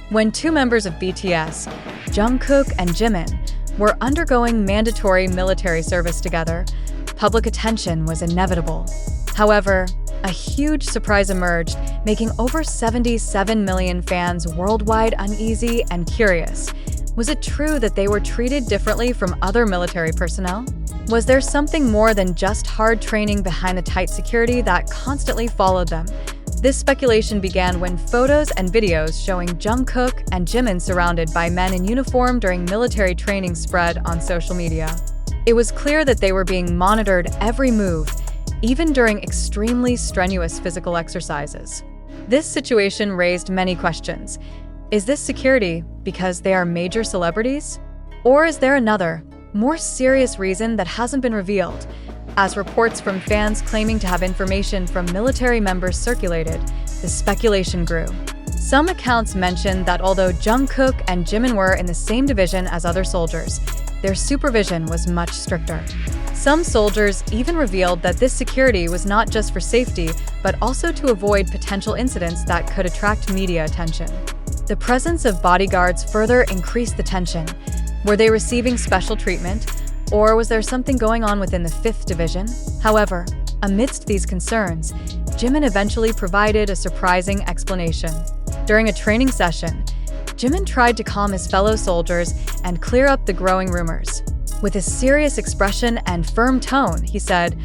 When two members of BTS, Jungkook and Jimin, were undergoing mandatory military service together, public attention was inevitable. However, a huge surprise emerged, making over 77 million fans worldwide uneasy and curious. Was it true that they were treated differently from other military personnel? Was there something more than just hard training behind the tight security that constantly followed them? This speculation began when photos and videos showing Jungkook and Jimin surrounded by men in uniform during military training spread on social media. It was clear that they were being monitored every move, even during extremely strenuous physical exercises. This situation raised many questions. Is this security because they are major celebrities? Or is there another, more serious reason that hasn't been revealed? As reports from fans claiming to have information from military members circulated, the speculation grew. Some accounts mentioned that although Jungkook and Jimin were in the same division as other soldiers, their supervision was much stricter. Some soldiers even revealed that this security was not just for safety, but also to avoid potential incidents that could attract media attention. The presence of bodyguards further increased the tension. Were they receiving special treatment, or was there something going on within the 5th Division? However, amidst these concerns, Jimin eventually provided a surprising explanation. During a training session, Jimin tried to calm his fellow soldiers and clear up the growing rumors. With a serious expression and firm tone, he said,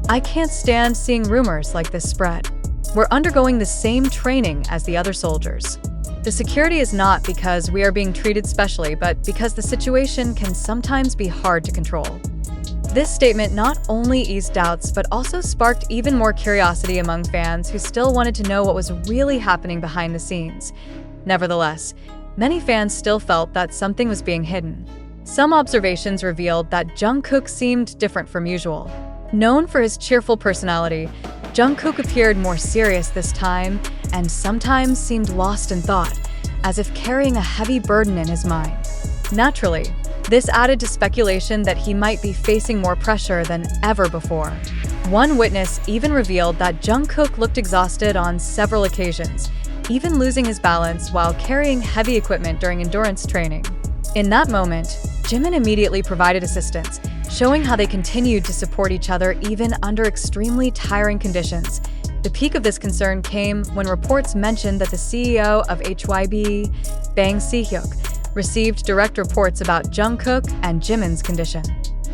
"I can't stand seeing rumors like this spread. We're undergoing the same training as the other soldiers. The security is not because we are being treated specially, but because the situation can sometimes be hard to control." This statement not only eased doubts, but also sparked even more curiosity among fans who still wanted to know what was really happening behind the scenes. Nevertheless, many fans still felt that something was being hidden. Some observations revealed that Jungkook seemed different from usual. Known for his cheerful personality, Jungkook appeared more serious this time and sometimes seemed lost in thought, as if carrying a heavy burden in his mind. Naturally, this added to speculation that he might be facing more pressure than ever before. One witness even revealed that Jungkook looked exhausted on several occasions, even losing his balance while carrying heavy equipment during endurance training. In that moment, Jimin immediately provided assistance, showing how they continued to support each other even under extremely tiring conditions. The peak of this concern came when reports mentioned that the CEO of HYB, Bang Si-hyuk, received direct reports about Jungkook and Jimin's condition.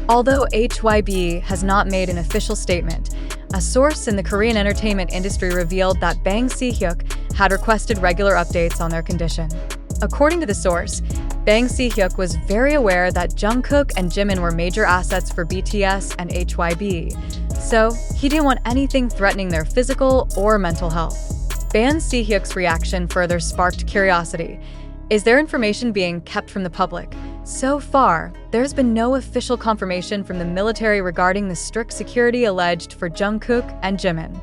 Although HYB has not made an official statement, a source in the Korean entertainment industry revealed that Bang Si-hyuk had requested regular updates on their condition. According to the source, Bang Si-hyuk was very aware that Jungkook and Jimin were major assets for BTS and HYB, so he didn't want anything threatening their physical or mental health. Bang Si-hyuk's reaction further sparked curiosity. Is there information being kept from the public? So far, there's been no official confirmation from the military regarding the strict security alleged for Jungkook and Jimin.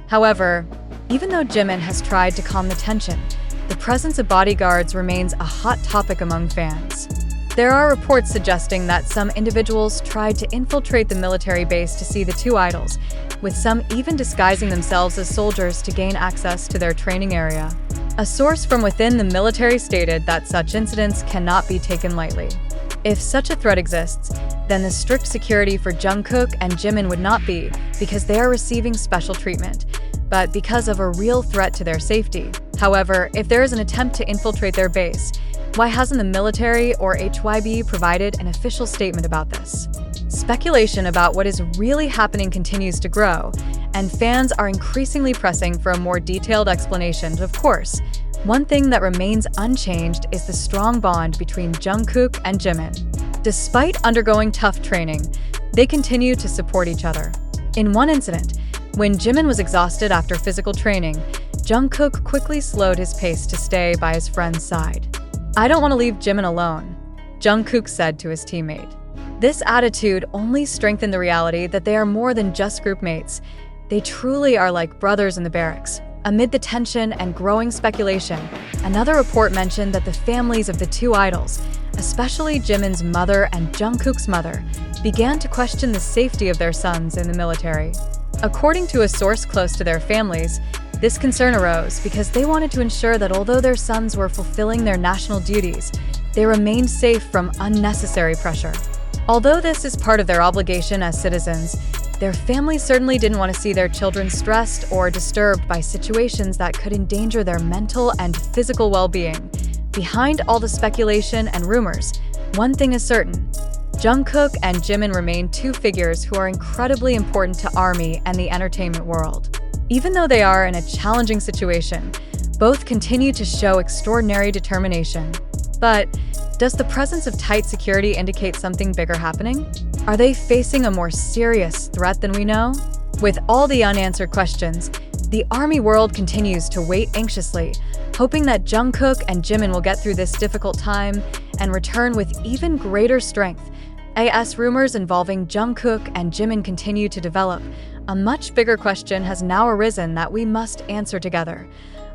However, even though Jimin has tried to calm the tension, the presence of bodyguards remains a hot topic among fans. There are reports suggesting that some individuals tried to infiltrate the military base to see the two idols, with some even disguising themselves as soldiers to gain access to their training area. A source from within the military stated that such incidents cannot be taken lightly. If such a threat exists, then the strict security for Jungkook and Jimin would not be because they are receiving special treatment, but because of a real threat to their safety. However, if there is an attempt to infiltrate their base, why hasn't the military or HYB provided an official statement about this? Speculation about what is really happening continues to grow, and fans are increasingly pressing for a more detailed explanation. Of course, one thing that remains unchanged is the strong bond between Jungkook and Jimin. Despite undergoing tough training, they continue to support each other. In one incident, when Jimin was exhausted after physical training, Jungkook quickly slowed his pace to stay by his friend's side. "I don't want to leave Jimin alone," Jungkook said to his teammate. This attitude only strengthened the reality that they are more than just group mates. They truly are like brothers in the barracks. Amid the tension and growing speculation, another report mentioned that the families of the two idols, especially Jimin's mother and Jungkook's mother, began to question the safety of their sons in the military. According to a source close to their families, This concern arose because they wanted to ensure that although their sons were fulfilling their national duties, they remained safe from unnecessary pressure. Although this is part of their obligation as citizens, their families certainly didn't want to see their children stressed or disturbed by situations that could endanger their mental and physical well-being. Behind all the speculation and rumors, one thing is certain: Jungkook and Jimin remain two figures who are incredibly important to ARMY and the entertainment world. Even though they are in a challenging situation, both continue to show extraordinary determination. But does the presence of tight security indicate something bigger happening? Are they facing a more serious threat than we know? With all the unanswered questions, the ARMY world continues to wait anxiously, hoping that Jungkook and Jimin will get through this difficult time and return with even greater strength. As rumors involving Jungkook and Jimin continue to develop, a much bigger question has now arisen that we must answer together.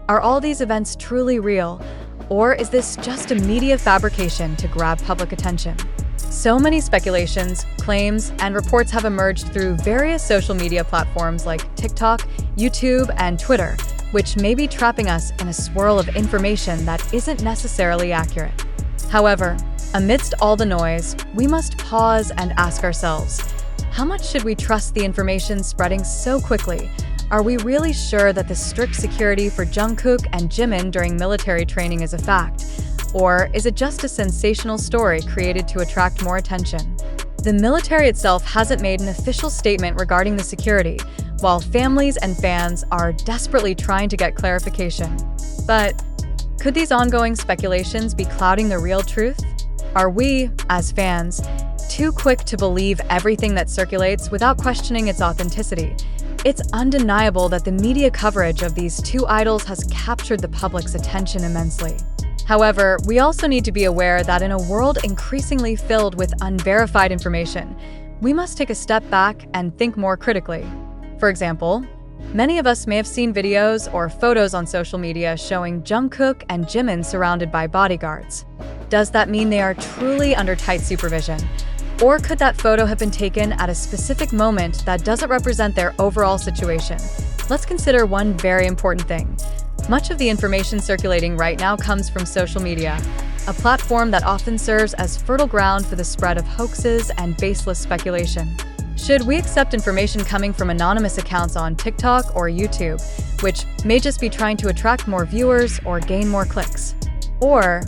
Are all these events truly real, or is this just a media fabrication to grab public attention? So many speculations, claims, and reports have emerged through various social media platforms like TikTok, YouTube, and Twitter, which may be trapping us in a swirl of information that isn't necessarily accurate. However, amidst all the noise, we must pause and ask ourselves, how much should we trust the information spreading so quickly? Are we really sure that the strict security for Jungkook and Jimin during military training is a fact? Or is it just a sensational story created to attract more attention? The military itself hasn't made an official statement regarding the security, while families and fans are desperately trying to get clarification. But could these ongoing speculations be clouding the real truth? Are we, as fans, too quick to believe everything that circulates without questioning its authenticity? It's undeniable that the media coverage of these two idols has captured the public's attention immensely. However, we also need to be aware that in a world increasingly filled with unverified information, we must take a step back and think more critically. For example, many of us may have seen videos or photos on social media showing Jungkook and Jimin surrounded by bodyguards. Does that mean they are truly under tight supervision? Or could that photo have been taken at a specific moment that doesn't represent their overall situation? Let's consider one very important thing. Much of the information circulating right now comes from social media, a platform that often serves as fertile ground for the spread of hoaxes and baseless speculation. Should we accept information coming from anonymous accounts on TikTok or YouTube, which may just be trying to attract more viewers or gain more clicks? Or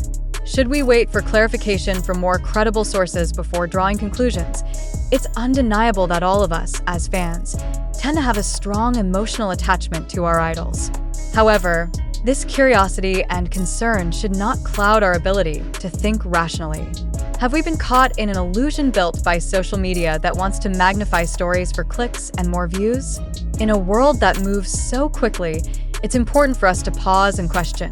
should we wait for clarification from more credible sources before drawing conclusions? It's undeniable that all of us, as fans, tend to have a strong emotional attachment to our idols. However, this curiosity and concern should not cloud our ability to think rationally. Have we been caught in an illusion built by social media that wants to magnify stories for clicks and more views? In a world that moves so quickly, it's important for us to pause and question: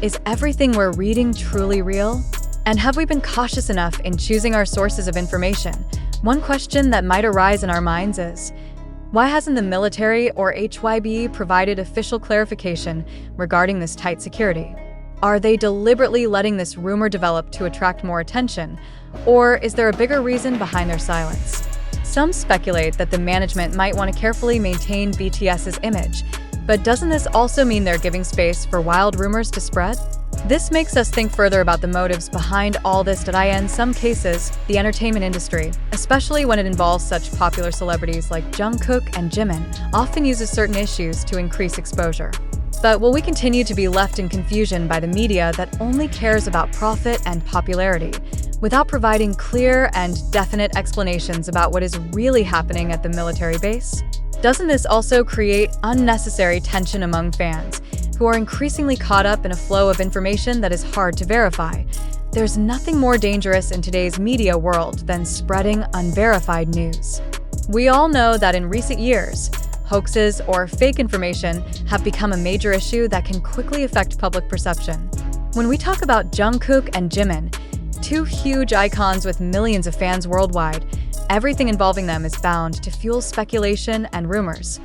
is everything we're reading truly real? And have we been cautious enough in choosing our sources of information? One question that might arise in our minds is, why hasn't the military or HYB provided official clarification regarding this tight security? Are they deliberately letting this rumor develop to attract more attention? Or is there a bigger reason behind their silence? Some speculate that the management might want to carefully maintain BTS's image, but doesn't this also mean they're giving space for wild rumors to spread? This makes us think further about the motives behind all this. In some cases, the entertainment industry, especially when it involves such popular celebrities like Jungkook and Jimin, often uses certain issues to increase exposure. But will we continue to be left in confusion by the media that only cares about profit and popularity, without providing clear and definite explanations about what is really happening at the military base? Doesn't this also create unnecessary tension among fans, who are increasingly caught up in a flow of information that is hard to verify? There's nothing more dangerous in today's media world than spreading unverified news. We all know that in recent years, hoaxes or fake information have become a major issue that can quickly affect public perception. When we talk about Jungkook and Jimin, two huge icons with millions of fans worldwide, everything involving them is bound to fuel speculation and rumors.